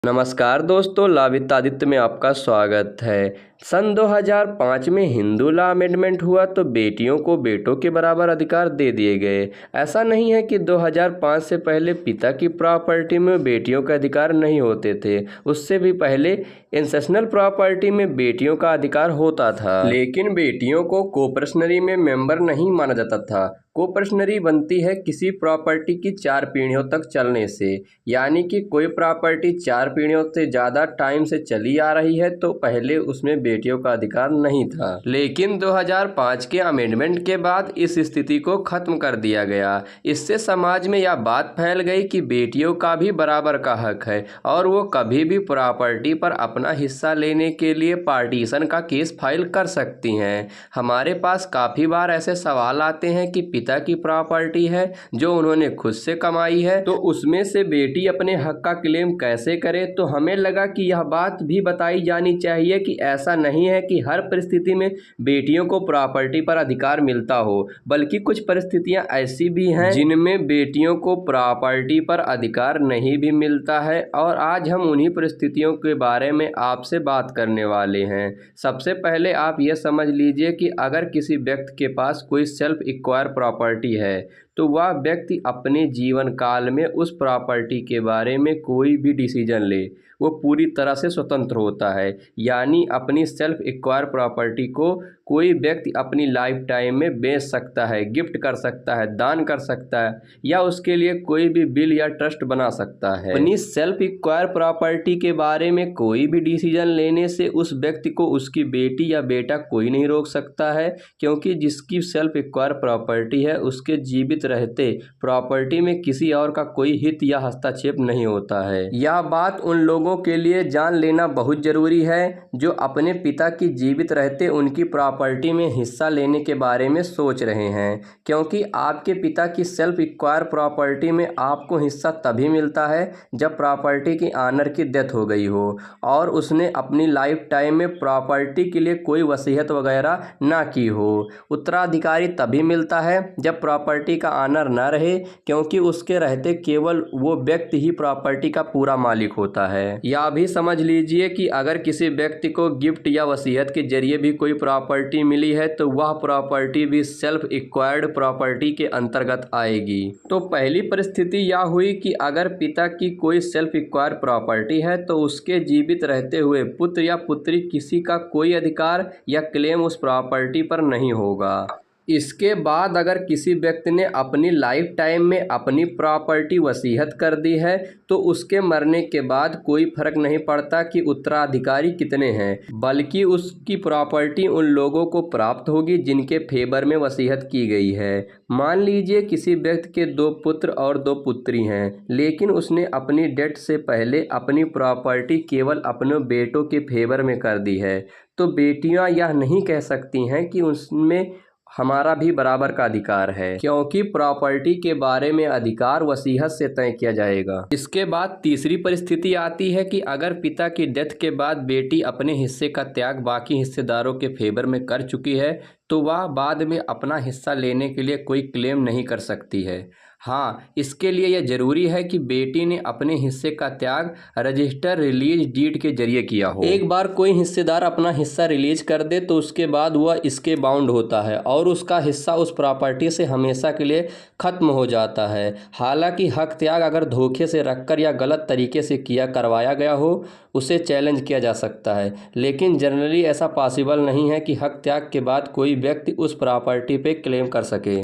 नमस्कार दोस्तों, लावित आदित्य में आपका स्वागत है। सन 2005 में हिंदू लॉ अमेंडमेंट हुआ तो बेटियों को बेटों के बराबर अधिकार दे दिए गए। ऐसा नहीं है कि 2005 से पहले पिता की प्रॉपर्टी में बेटियों का अधिकार नहीं होते थे। उससे भी पहले इंसेशनल प्रॉपर्टी में बेटियों का अधिकार होता था, लेकिन बेटियों को कोपर्सनरी में मेंबर नहीं माना जाता था। कोपर्सनरी बनती है किसी प्रॉपर्टी की 4 पीढ़ियों तक चलने से, यानी कि कोई प्रॉपर्टी 4 पीढ़ियों से ज़्यादा टाइम से चली आ रही है तो पहले उसमें बेटियों का अधिकार नहीं था। लेकिन 2005 के अमेंडमेंट के बाद इस स्थिति को खत्म कर दिया गया। इससे समाज में यह बात फैल गई कि बेटियों का भी बराबर का हक है और वो कभी भी प्रॉपर्टी पर अपना हिस्सा लेने के लिए पार्टीशन का केस फाइल कर सकती हैं। हमारे पास काफ़ी बार ऐसे सवाल आते हैं कि पिता की प्रॉपर्टी है जो उन्होंने खुद से कमाई है, तो उसमें से बेटी अपने हक का क्लेम कैसे करे। तो हमें लगा कि यह बात भी बताई जानी चाहिए कि ऐसा नहीं है कि हर परिस्थिति में बेटियों को प्रॉपर्टी पर अधिकार मिलता हो, बल्कि कुछ परिस्थितियां ऐसी भी हैं जिनमें बेटियों को प्रॉपर्टी पर अधिकार नहीं भी मिलता है। और आज हम उन्हीं परिस्थितियों के बारे में आपसे बात करने वाले हैं। सबसे पहले आप यह समझ लीजिए कि अगर किसी व्यक्ति के पास कोई सेल्फ एक्वायर प्रॉपर्टी है तो वह व्यक्ति अपने जीवन काल में उस प्रॉपर्टी के बारे में कोई भी डिसीजन ले, वो पूरी तरह से स्वतंत्र होता है। यानी अपनी सेल्फ एक्वायर प्रॉपर्टी को कोई व्यक्ति अपनी लाइफ टाइम में बेच सकता है, गिफ्ट कर सकता है, दान कर सकता है या उसके लिए कोई भी बिल या ट्रस्ट बना सकता है। अपनी सेल्फ एक्वायर प्रॉपर्टी के बारे में कोई भी डिसीजन लेने से उस व्यक्ति को उसकी बेटी या बेटा कोई नहीं रोक सकता है, क्योंकि जिसकी सेल्फ एक्वायर प्रॉपर्टी है उसके जीवित रहते प्रॉपर्टी में किसी और का कोई हित या हस्तक्षेप नहीं होता है। यह बात उन लोगों के लिए जान लेना बहुत जरूरी है जो अपने पिता की जीवित रहते उनकी प्रॉपर्टी में हिस्सा लेने के बारे में सोच रहे हैं, क्योंकि आपके पिता की सेल्फ एक्वायर प्रॉपर्टी में आपको हिस्सा तभी मिलता है जब प्रॉपर्टी की ऑनर की डेथ हो गई हो और उसने अपनी लाइफ टाइम में प्रॉपर्टी के लिए कोई वसीयत वगैरह ना की हो। उत्तराधिकारी तभी मिलता है जब प्रॉपर्टी का ऑनर ना रहे, क्योंकि उसके रहते केवल वो व्यक्ति ही प्रॉपर्टी का पूरा मालिक होता है। यह भी समझ लीजिए कि अगर किसी व्यक्ति को गिफ्ट या वसीयत के जरिए भी कोई प्रॉपर्टी मिली है तो वह प्रॉपर्टी भी सेल्फ एक्वायर्ड प्रॉपर्टी के अंतर्गत आएगी। तो पहली परिस्थिति यह हुई कि अगर पिता की कोई सेल्फ एक्वायर प्रॉपर्टी है तो उसके जीवित रहते हुए पुत्र या पुत्री किसी का कोई अधिकार या क्लेम उस प्रॉपर्टी पर नहीं होगा। इसके बाद अगर किसी व्यक्ति ने अपनी लाइफ टाइम में अपनी प्रॉपर्टी वसीयत कर दी है तो उसके मरने के बाद कोई फर्क नहीं पड़ता कि उत्तराधिकारी कितने हैं, बल्कि उसकी प्रॉपर्टी उन लोगों को प्राप्त होगी जिनके फेवर में वसीयत की गई है। मान लीजिए किसी व्यक्ति के 2 पुत्र और 2 पुत्री हैं, लेकिन उसने अपनी डेथ से पहले अपनी प्रॉपर्टी केवल अपने बेटों के फेवर में कर दी है, तो बेटियां यह नहीं कह सकती हैं कि उसमें हमारा भी बराबर का अधिकार है, क्योंकि प्रॉपर्टी के बारे में अधिकार वसीयत से तय किया जाएगा। इसके बाद तीसरी परिस्थिति आती है कि अगर पिता की डेथ के बाद बेटी अपने हिस्से का त्याग बाकी हिस्सेदारों के फेवर में कर चुकी है तो वह बाद में अपना हिस्सा लेने के लिए कोई क्लेम नहीं कर सकती है। हाँ, इसके लिए यह जरूरी है कि बेटी ने अपने हिस्से का त्याग रजिस्टर रिलीज डीड के जरिए किया हो। एक बार कोई हिस्सेदार अपना हिस्सा रिलीज कर दे तो उसके बाद वह इसके बाउंड होता है और उसका हिस्सा उस प्रॉपर्टी से हमेशा के लिए खत्म हो जाता है। हालांकि हक त्याग अगर धोखे से रखकर या गलत तरीके से करवाया गया हो उसे चैलेंज किया जा सकता है, लेकिन जनरली ऐसा पॉसिबल नहीं है कि हक त्याग के बाद कोई व्यक्ति उस प्रॉपर्टी पे क्लेम कर सके।